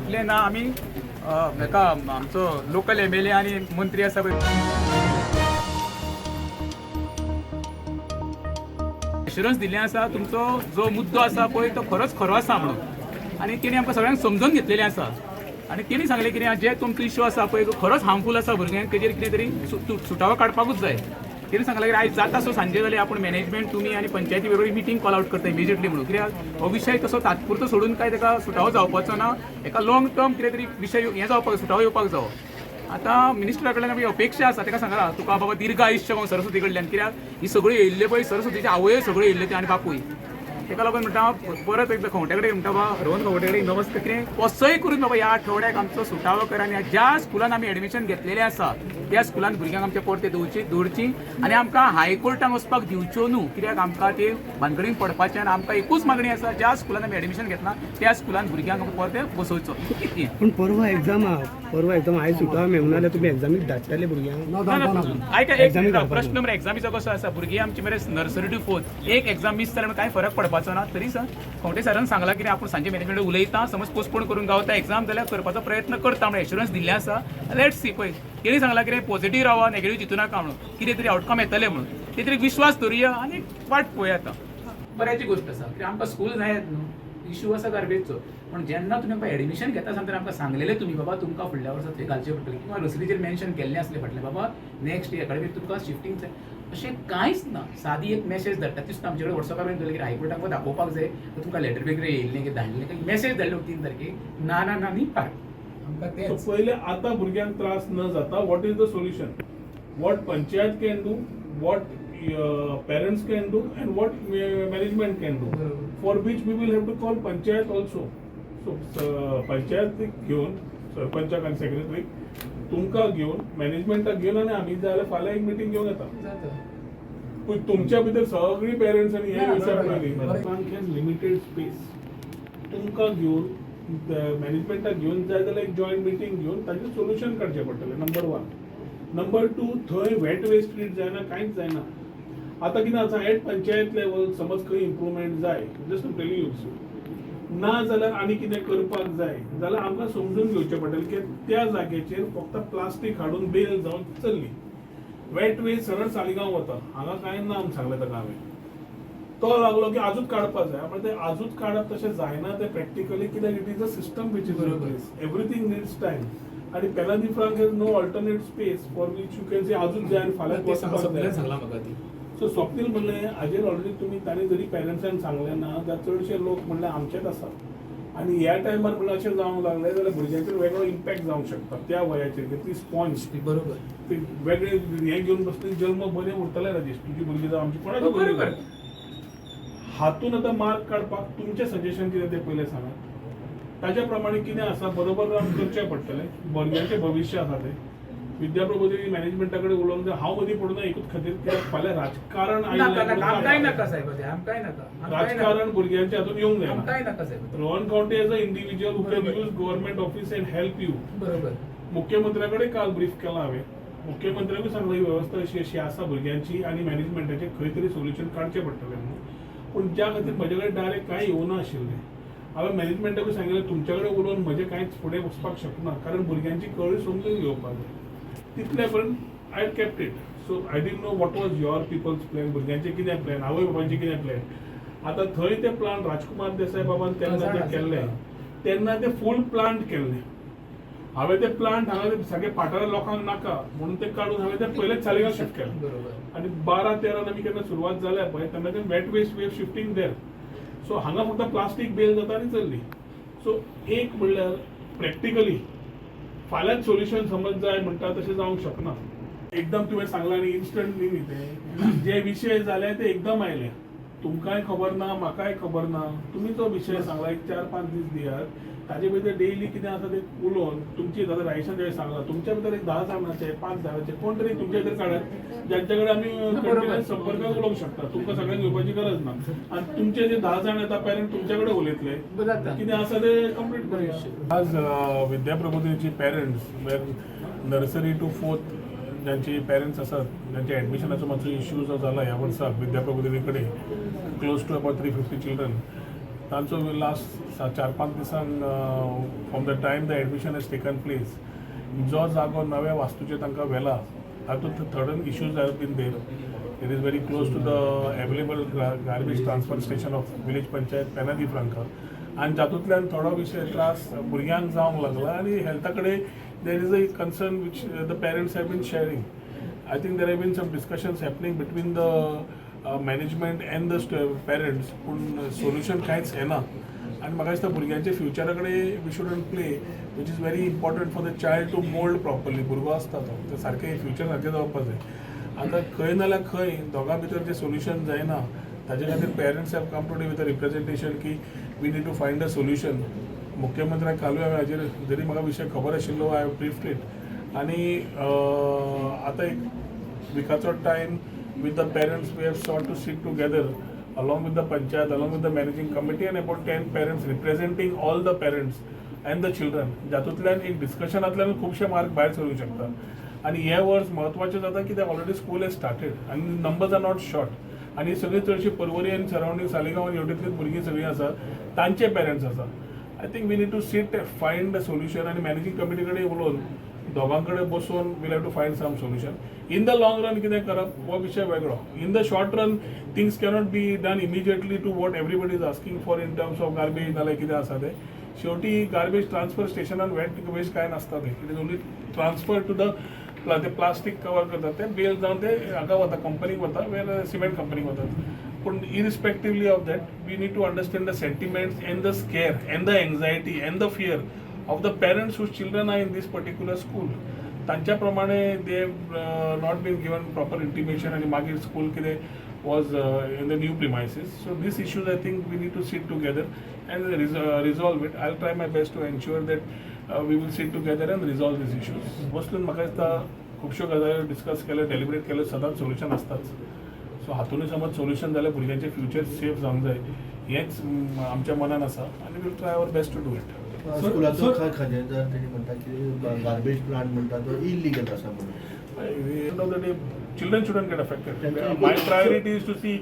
इतले ना आमी हेका आमचो लोकल MLA आनी मंत्री आसा पळय एश्युरन्स दिल्लें आसा तुमचो जो मुद्दो आसा पळय तो खरोच खरो आसा म्हणून आनी तेणी आमकां सगळ्यांक समजून घेतलेलें आसा आनी तेणी सांगलें कितें जे तुमचो इश्यू आसा पळय तो खरोच हार्मफूल आसा भुरग्यांक तेजेर कितें तरी सुटावो काडपाकूच जाय तेणी सांगलें की आयज जाता सो सांजे जाल्यार आपूण मॅनेजमेंट तुमी आनी पंचायती बरोबर मिटींग कॉल आउट करता इमिजिएटली म्हणून कित्याक हो विशय तसो तात्पुरतो सोडून काय ताका सुटावो जावपाचो ना एका लॉंग टर्म कितें तरी विशय हें जावपाक सुटावो येवपाक जावो आतां मिनिस्टरा कडल्यान आमी अपेक्षा आसा ताका सांगला तुका बाबा दीर्घ आयुश्य सरस्वती कडल्यान कित्याक ही सगळी येयल्ले पळय सरस्वतीचे आवय सगळ्यो येयल्ले ते आनी बापूय ताका लागून म्हणटा परत एकदां खंवटे कडेन म्हणटा बाबा रोहन खंवटे कडेन नमस्ते कितें कसोय करून बाबा ह्या आठवड्याक आमचो सुटावो करा आनी ज्या स्कुलान आमी एडमिशन घेतलेलें आसा त्या स्कुलान भुरग्यांक आमच्या परते दवरची आनी आमकां हायकोर्टान वचपाक दिवच्यो न्हू कित्याक आमकां ते भानगडीन पडपाचें आनी आमकां एकूच मागणी आसा ज्या स्कुलान आमी एडमिशन घेतला त्या स्कुलान भुरग्यांक परते बसोवचो इतलें पण परवा एग्जाम आयज सुटावो मेळूं ना जाल्यार तुमी एग्जामीक धाडटले भुरग्यांक आयका प्रश्न नंबर एग्जामीचो कसो आसा भुरगीं आमची मरे नर्सरी टू फोर्थ एक एग्जाम मिस जाल्यार कांय फरक पडपाचो ना तरी सर खंवटे सरान सांगला की आपूण सांजे मॅनेजमेंट उलयता समज पोस्टपोन करून गावता एग्जाम जाल्यार करपाचो प्रयत्न करता म्हणून एश्युरन्स दिल्लें आसा लेट्स सी पळय तेणी सांगला कितें पॉझिटीव रावा नेगेटीव चिंतू नाका म्हणून कितें तरी आउटकम येतलें म्हणून कितें तरी विश्वास दवरया आनी वाट पळोवया आतां बऱ्याची गोश्ट आसा कित्याक आमकां स्कूल जायत न्हू इश्यू आसा गार्बेजचो पण जेन्ना तुमी आमकां एडमिशन घेता आसतना आमकां सांगलेलें तुमी बाबा तुमकां फुडल्या वर्सा थंय घालचें पडटलें किंवा रसिदेचेर मेन्शन केल्लें आसलें फाटलें बाबा नेक्स्ट एकाडेमीक तुमकां शिफ्टींग जाय अशें कांयच ना सादी एक मेसेज धाडटा ती सुद्दां आमचे कडेन व्हॉट्सअपार धरलें की हायकोर्टाक दाखोवपाक जाय तुमकां लेटर वगैरे येयल्लें की धाडलें काही मेसेज धाडलो 3 तारखेक ना ना ना न्ही पार आमकां तेंच पहिले आता भुरग्यांक त्रास न जाता what is the solution what panchayat can do what parents can do and what management can do for which we will have to call panchayat also so panchayat घेवन सरपंचाक आनी सेक्रेटरीक तुमकां घेवन मॅनेजमेंटाक घेवन आनी आमी जाय जाल्यार फाल्यां एक मिटींग घेवन येता पूण तुमच्या भितर सगळीं पेरेंट्स आनी हे विचार पयलीं लिमिटेड स्पेस तुमकां घेवन मॅनेजमेंटाक घेवन जाय जाल्यार एक जॉयंट मिटींग घेवन ताचें सोल्युशन काडचें पडटलें नंबर 1 नंबर 2 थंय वेट वेस्ट ट्रीट जायना कांयच जायना आतां कितें आसा एट पंचायत लेवल समज खंय इम्प्रुवमेंट जाय जस्ट टेलिंग यू ना जाल्यार आनी कितें करपाक जाय जाल्यार आमकां समजून घेवचें पडटलें की त्या जाग्याचेर फक्त प्लास्टीक हाडून बेल जावन चल्ली वेट वेस्ट सरळ सालिगांव वता हांगा कांय ना आमी सांगलें ताका हांवें तो लागलो की आजूच काडपाक जाय पण ते आजूच काडप तशें जायना ते प्रॅक्टिकली कित्याक it is a system which is in place everything needs time आनी पेनाजी फ्रांक has no alternate space for which you can say आजूच जाय आनी फाल्यां सांगला म्हाका ती सो स्वप्नील म्हणलें हाजेर ऑलरेडी तुमी तांणी जरी पेरंट्सांक सांगलें ना जाल्यार चडशे लोक म्हणलें आमचेच आसा आनी ह्या टायमार म्हणल्यार अशें जावंक लागलें जाल्यार भुरग्यांचेर वेगळो इम्पॅक्ट जावंक शकता त्या वयाचेर ती स्पॉन्ज बरोबर ती वेगळे हें घेवन बसली जल्म बरें उरतलें राजेश तुजी भुरगीं जावं आमची कोणाची बरोबर हातून आतां मार्क काडपाक तुमचें सजेशन कितें तें पयलें सांगात ताच्या प्रमाणे कितें आसा बरोबर करचें पडटलें भुरग्यांचें भविश्य आसा तें विद्या प्रबोधिनी मॅनेजमेंटा कडेन उलोवंक जाय हांव मदीं पडूं ना एकूच खातीर कित्याक फाल्यां राजकारण आमकांय नाका साहेब आमकांय नाका राजकारण भुरग्यांच्या हातून येवंक जायना आमकांय नाका साहेब Rohan Khaunte as a individual who can use government office and help you बरोबर मुख्यमंत्र्या कडेन काल ब्रीफ केला हांवें मुख्यमंत्र्याकूय सांगलां ही वेवस्था अशी आसा भुरग्यांची आनी मॅनेजमेंटाचें खंय तरी सोल्युशन काडचें पडटलें म्हणून पूण ज्या खातीर म्हजे कडेन डायरेक्ट कांय येवना आशिल्लें हांवें मॅनेजमेंटाकूय सांगिल्लें तुमच्या कडेन उलोवन म्हजें कांयच फुडें वचपाक शकना कारण भुरग्यांची कळी समजून घेवपाक जाय तितले पर्यंत I kept it so I didn't know what was your people's plan भुरग्यांचे कितें प्लॅन आवय बाबांचे कितें प्लॅन आतां थंय ते प्लान राजकुमार देसाय बाबान तेन्ना ते केल्ले तेन्ना ते फूल प्लांट केल्ले हांवें ते प्लांट हांगा ते सगळे पाठारा लोकांक नाका म्हणून ते काडून हांवें ते पयलेच सालिगांव शिफ्ट केलें आनी 12-13 आमी केन्ना सुरवात जाल्या पळय तेन्ना ते वेट वेस्ट वेव शिफ्टींग देर सो हांगा फक्त प्लास्टीक बेल जाता आनी चल्ली सो एक म्हणल्यार प्रॅक्टिकली फाल्यांच सोल्युशन समज जाय म्हणटा तशें जावंक शकना एकदम तुवें सांगलां न्ही इन्स्टंट न्ही ते जे विशय जाले ते एकदम आयले तुमकांय खबर ना म्हाकाय खबर ना तुमी जो विशय सांगला एक 4-5 दीस दियात ताजे भितर डेली कितें आसा ते उलोवन तुमची आतां रायशन जे सांगला तुमच्या भितर एक 10 जाणांचे 5 जाणांचे कोण तरी तुमच्या भितर काडात ज्यांच्या कडेन आमी कंटिन्युअस संपर्कांत उलोवंक शकता तुमकां सगळ्यांक घेवपाची गरज ना आनी तुमचे जे 10 जाण येता पेरंट तुमच्या कडेन उलयतले कितें आसा ते कंप्लीट करया आज विद्या प्रबोधिनीची पेरंट्स नर्सरी टू फोर्थ ज्यांचे पेरंट्स असतात ज्यांच्या ॲडमिशनाचो मातसो इश्यू जो जाला ह्या वर्साक विद्या प्रबोधिनी कडेन क्लोज टू अबाउट 350 चिल्ड्रन तांचो लास्ट 4-5 दिसांक from the time the admission has taken place जो जागो नव्या वास्तूचेर तांकां व्हेला तातूंत thirteen issues have been there. It is very close to the available garbage transfer station of village panchayat पेनादी फ्रांका आनी जातूंतल्यान थोडो विशय त्रास भुरग्यांक जावंक लागला आनी हेल्था कडेन there is a concern which the parents have been sharing. I think there have been some discussions happening between the management and the parents, पूण solution कांयच येना आनी म्हाका दिसता भुरग्यांच्या फ्युचरा कडेन we shouldn't play which is very important for the child to mould properly. भुरगो आसता तो सारकें फ्युचर सारकें जावपाक जाय. आतां खंय नाल्यार खंय दोगां भितर जें सोल्युशन जायना ताजे खातीर parents have come today with a representation की we need to find a solution. मुख्यमंत्र्याक कालूय हांवें हाजेर जरी म्हाका विशय खबर आशिल्लो आय हॅव ब्रीफ्ड इट आनी आतां एक विकाचो time with the parents we have sought to sit together along with the panchayat, along with the managing committee and about 10 parents representing all the parents and the children. जातूंतल्यान एक डिस्कशनांतल्यान खुबशे mark भायर सरूंक शकता आनी हे वर्स म्हत्वाचें जाता कित्याक ऑलरेडी स्कूल हॅज स्टार्टेड आनी नंबर्स आर नॉट शॉर्ट आनी सगळी चडशी पर्वरी आनी सरावंडींग सालिगांव आनी हेवटेंतलीच भुरगीं सगळीं आसा तांचे पेरंट्स आसा. I think we need to sit find a solution आनी मॅनेजींग कमिटी कडेन उलोवन दोगां कडेन बसून will have to find some solution. In the long run कितें करप हो विशय वेगळो. In the short run things cannot be done immediately to what everybody is asking for in terms of garbage नाल्यार कितें आसा तें. शेवटी गार्बेज ट्रान्सफर स्टेशनान वेट वेस्ट कांय नासता तें. It is only transfer to the ते प्लास्टीक कवर करतात तें बेल जावन ते हाका वता कंपनीक वता वेर सिमेंट कंपनीक वतात. पूण irrespectively of that we need to understand the sentiments and the scare and the anxiety and the fear of the parents whose children are in this particular school. तांच्या प्रमाणे they have not been given proper intimation आणि मागीर school कितें was in the new premises. So these issues I think we need to sit together and resolve it. I'll try my best to ensure that we will sit together and resolve these issues. बसून म्हाका दिसता खुबश्यो गजाली discuss केले deliberate केले सदांच solution आसताच. So हातूनय समज सोल्युशन जाल्यार भुरग्यांचें फ्युचर सेफ जावंक जाय हेंच आमच्या मनान आसा आनी will try our best to do it. स्कुलाचो खजेदार तेणी म्हणटा की गार्बेज प्लांट म्हणटा तो इल्लीगल आसा म्हणून. End of the day, children shouldn't get affected. My priority is to see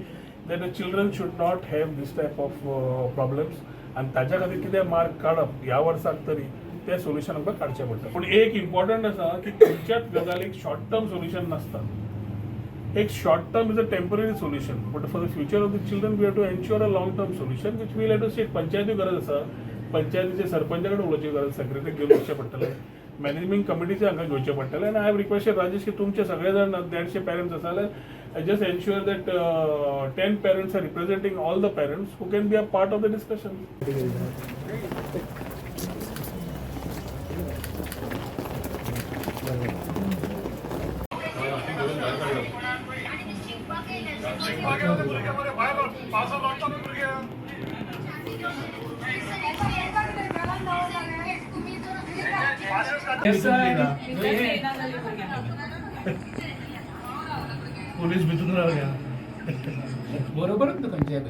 that the children should not have this type of problems. आणि ताच्या खातीर कितें मार्क काडप ह्या वर्साक तरी तें सोल्युशन आमकां काडचें पडटा. पूण एक इम्पॉर्टंट आसा की खंयच्याच गजालीक शॉर्ट टर्म सोल्युशन नासता. एक short term is a temporary solution but for the future of the children we have to ensure a long term solution which will have to seat. पंचायती गरज आसा. पंचायतीचे सरपंचा कडेन उलोवची गरज सेक्रेटरीक घेवन वचचें पडटलें. मॅनेजमेंट कमिटीचे हांगा घेवचें पडटलें आनी आय हॅव रिक्वेस्टेड राजेश की तुमचे सगळे जाण 150 पेरंट्स आसा जाल्यार I just ensure that 10 parents are representing all the parents who can be a part of the discussion. Police भितून रावल्या बरोबरच ना पंचायत